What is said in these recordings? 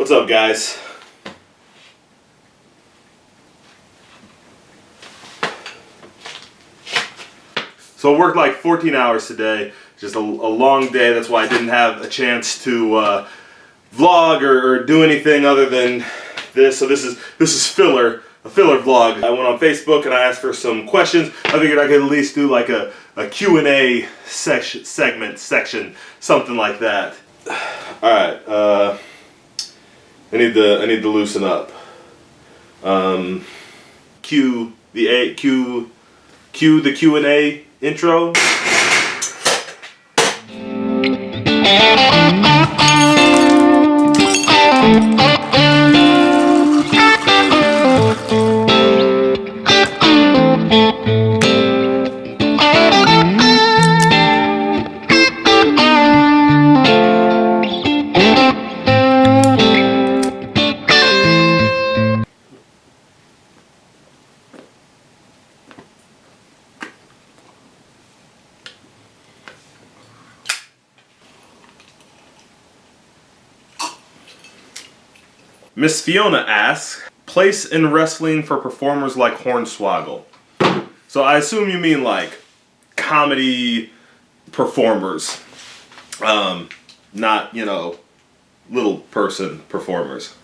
What's up, guys? So I worked like 14 hours today, just a long day. That's why I didn't have a chance to vlog or do anything other than this. So this is filler, a filler vlog. I went on Facebook and I asked for some questions. I figured I could at least do like a Q&A section, something like that. All right, I need to loosen up. Cue the Q&A intro. Miss Fiona asks, place in wrestling for performers like Hornswoggle. So I assume you mean like comedy performers, not, little person performers.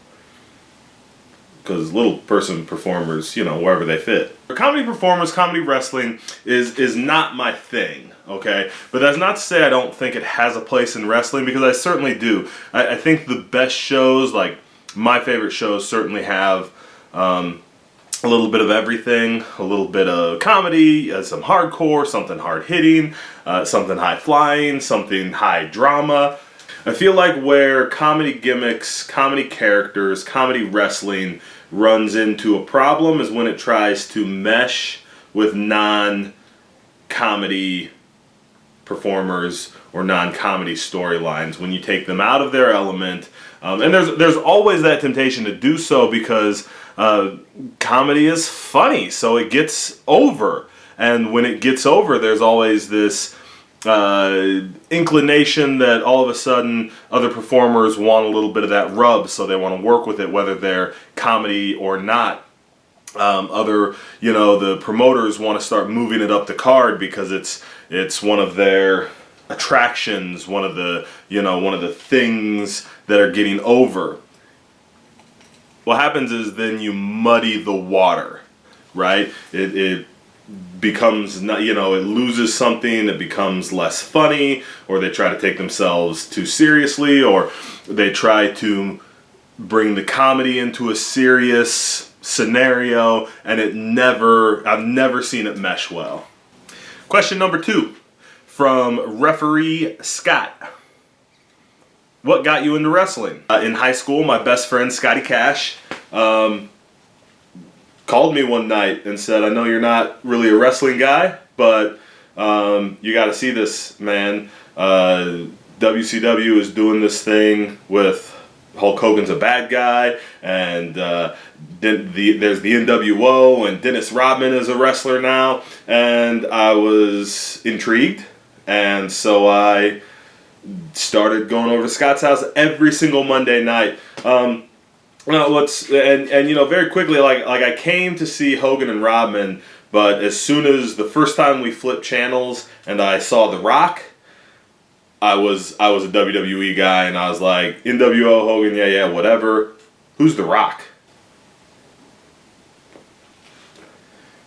Because little person performers, wherever they fit. Comedy performers, comedy wrestling is not my thing, okay? But that's not to say I don't think it has a place in wrestling, because I certainly do. I think the best shows, like my favorite shows, certainly have a little bit of everything, a little bit of comedy, some hardcore, something hard-hitting, something high-flying, something high drama. I feel like where comedy gimmicks, comedy characters, comedy wrestling runs into a problem is when it tries to mesh with non-comedy performers or non-comedy storylines. When you take them out of their element, and there's always that temptation to do so, because comedy is funny, so it gets over. And when it gets over, there's always this inclination that all of a sudden other performers want a little bit of that rub, so they want to work with it, whether they're comedy or not. The promoters want to start moving it up the card because it's one of their attractions, one of the things that are getting over. What happens is then you muddy the water, right? It becomes not, it loses something, it becomes less funny, or they try to take themselves too seriously, or they try to bring the comedy into a serious scenario, and I've never seen it mesh well. Question number 2 from referee Scott. What got you into wrestling? In high school, my best friend Scotty Cash called me one night and said, I know you're not really a wrestling guy, but you got to see this, man. WCW is doing this thing with Hulk Hogan's a bad guy, and there's the NWO, and Dennis Rodman is a wrestler now, and I was intrigued, and so I started going over to Scott's house every single Monday night. Very quickly, like I came to see Hogan and Rodman, but as soon as the first time we flipped channels and I saw The Rock, I was a WWE guy, and I was like, NWO, Hogan, yeah, whatever. Who's The Rock?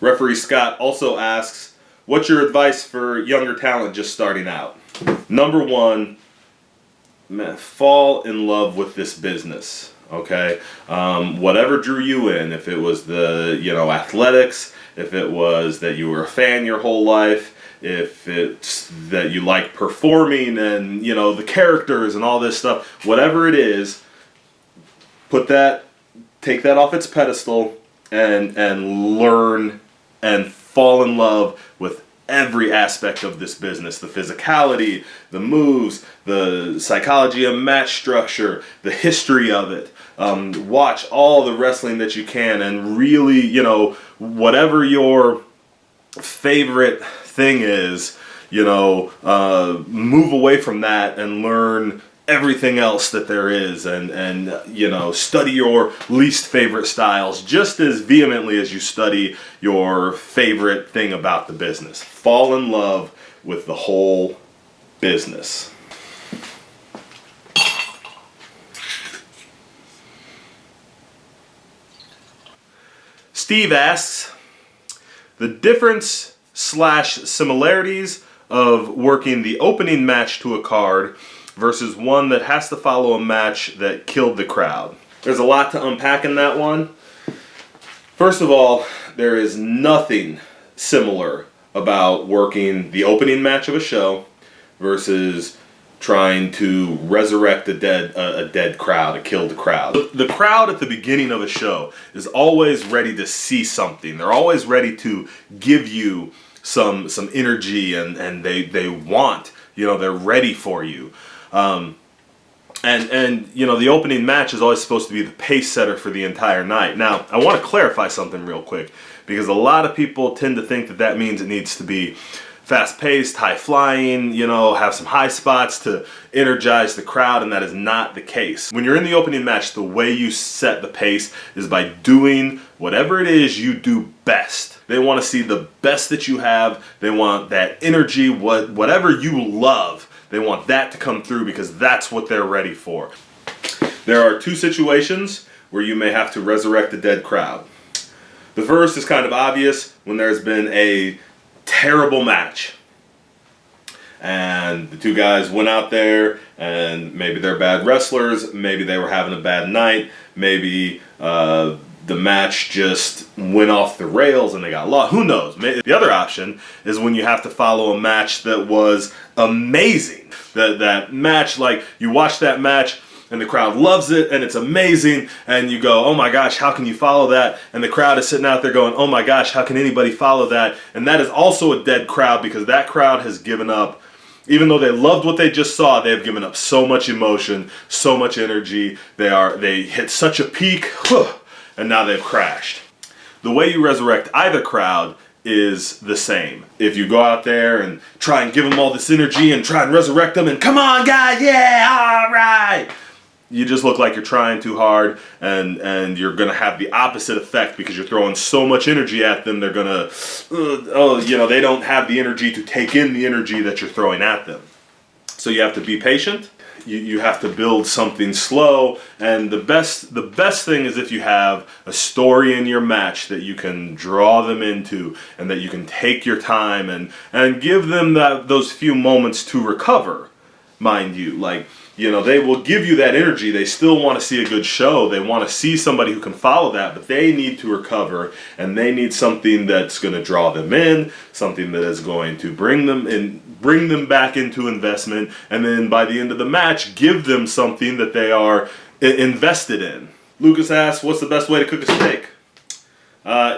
Referee Scott also asks, what's your advice for younger talent just starting out? Number 1, man, fall in love with this business. Okay, whatever drew you in, if it was the athletics, if it was that you were a fan your whole life, if it's that you like performing and the characters and all this stuff, whatever it is, take that off its pedestal and learn and fall in love with every aspect of this business. The physicality, the moves, the psychology of match structure, the history of it. Watch all the wrestling that you can, and really, whatever your favorite thing is, move away from that and learn everything else that there is, and you know, study your least favorite styles just as vehemently as you study your favorite thing about the business. Fall in love with the whole business. Steve asks, the difference / similarities of working the opening match to a card versus one that has to follow a match that killed the crowd. There's a lot to unpack in that one. First of all, there is nothing similar about working the opening match of a show versus trying to resurrect a dead crowd, a killed crowd. The crowd at the beginning of a show is always ready to see something. They're always ready to give you some energy, and they want, you know, they're ready for you. And you know, the opening match is always supposed to be the pace setter for the entire night. Now, I want to clarify something real quick, because a lot of people tend to think that that means it needs to be fast-paced, high-flying, you know, have some high spots to energize the crowd, and that is not the case. When you're in the opening match, the way you set the pace is by doing whatever it is you do best. They want to see the best that you have. They want that energy, whatever you love. They want that to come through, because that's what they're ready for. There are two situations where you may have to resurrect a dead crowd. The first is kind of obvious, when there's been a terrible match and the two guys went out there, and maybe they're bad wrestlers, maybe they were having a bad night, maybe the match just went off the rails and they got lost. Who knows? The other option is when you have to follow a match that was amazing. That match, like, you watch that match and the crowd loves it and it's amazing, and you go, oh my gosh, how can you follow that? And the crowd is sitting out there going, oh my gosh, how can anybody follow that? And that is also a dead crowd, because that crowd has given up. Even though they loved what they just saw, they have given up so much emotion, so much energy. They hit such a peak, and now they've crashed. The way you resurrect either crowd is the same. If you go out there and try and give them all this energy and try and resurrect them and come on guys, yeah, all right, you just look like you're trying too hard, and you're going to have the opposite effect, because you're throwing so much energy at them. They're going to, you know, they don't have the energy to take in the energy that you're throwing at them. So you have to be patient. You have to build something slow, and the best thing is if you have a story in your match that you can draw them into, and that you can take your time and give them those few moments to recover, mind you. Like, you know, they will give you that energy. They still want to see a good show. They want to see somebody who can follow that, but they need to recover, and they need something that's going to draw them in, something that is going to bring them back into investment, and then by the end of the match, give them something that they are invested in. Lucas asks, what's the best way to cook a steak?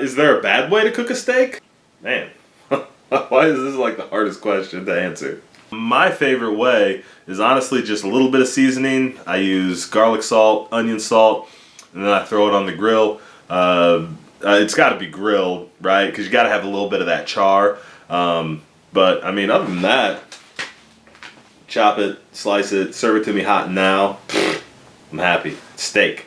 Is there a bad way to cook a steak? Man, why is this like the hardest question to answer? My favorite way is honestly just a little bit of seasoning. I use garlic salt, onion salt, and then I throw it on the grill. It's got to be grilled, right? Because you got to have a little bit of that char. But I mean, other than that, chop it, slice it, serve it to me hot now. I'm happy. Steak.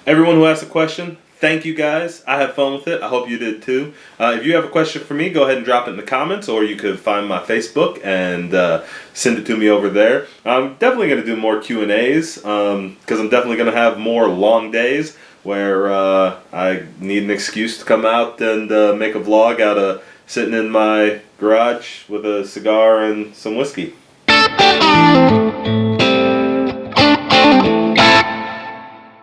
Everyone who asked a question, thank you guys. I had fun with it. I hope you did too. If you have a question for me, go ahead and drop it in the comments, or you could find my Facebook and send it to me over there. I'm definitely going to do more Q&As, because I'm definitely going to have more long days where I need an excuse to come out and make a vlog out of sitting in my garage with a cigar and some whiskey.